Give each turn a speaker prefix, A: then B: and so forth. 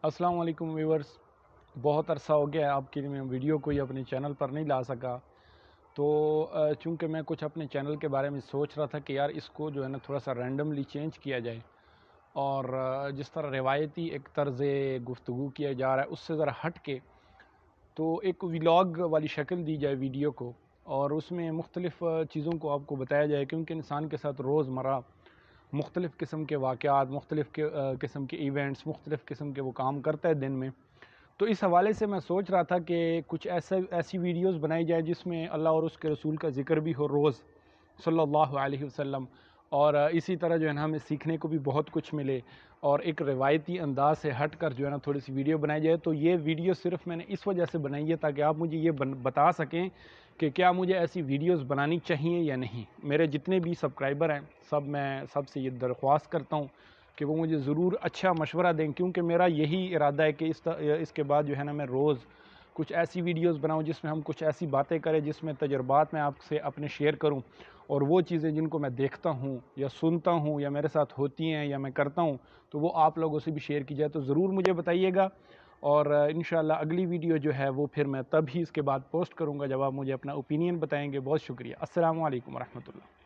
A: السلام علیکم ویورز، بہت عرصہ ہو گیا ہے آپ کے لیے میں ویڈیو کوئی اپنے چینل پر نہیں لا سکا. تو چونکہ میں کچھ اپنے چینل کے بارے میں سوچ رہا تھا کہ یار اس کو جو ہے نا تھوڑا سا رینڈملی چینج کیا جائے، اور جس طرح روایتی ایک طرز گفتگو کیا جا رہا ہے اس سے ذرا ہٹ کے تو ایک ولاگ والی شکل دی جائے ویڈیو کو، اور اس میں مختلف چیزوں کو آپ کو بتایا جائے، کیونکہ انسان کے ساتھ روز مرہ مختلف قسم کے واقعات، مختلف قسم کے ایونٹس، مختلف قسم کے وہ کام کرتا ہے دن میں. تو اس حوالے سے میں سوچ رہا تھا کہ کچھ ایسی ویڈیوز بنائی جائے جس میں اللہ اور اس کے رسول کا ذکر بھی ہو روز صلی اللہ علیہ وسلم، اور اسی طرح جو ہے نا ہمیں سیکھنے کو بھی بہت کچھ ملے، اور ایک روایتی انداز سے ہٹ کر جو ہے نا تھوڑی سی ویڈیو بنائی جائے. تو یہ ویڈیو صرف میں نے اس وجہ سے بنائی ہے تاکہ آپ مجھے یہ بتا سکیں کہ کیا مجھے ایسی ویڈیوز بنانی چاہیے یا نہیں. میرے جتنے بھی سبسکرائبر ہیں میں سب سے یہ درخواست کرتا ہوں کہ وہ مجھے ضرور اچھا مشورہ دیں، کیونکہ میرا یہی ارادہ ہے کہ اس کے بعد جو ہے نا میں روز کچھ ایسی ویڈیوز بناؤں جس میں ہم کچھ ایسی باتیں کریں، جس میں تجربات میں آپ سے اپنے شیئر کروں، اور وہ چیزیں جن کو میں دیکھتا ہوں یا سنتا ہوں یا میرے ساتھ ہوتی ہیں یا میں کرتا ہوں تو وہ آپ لوگوں سے بھی شیئر کی جائے. تو ضرور مجھے بتائیے گا، اور انشاءاللہ اگلی ویڈیو جو ہے وہ پھر میں تب ہی اس کے بعد پوسٹ کروں گا جب آپ مجھے اپنا اوپینین بتائیں گے. بہت شکریہ. السلام علیکم ورحمۃ اللہ.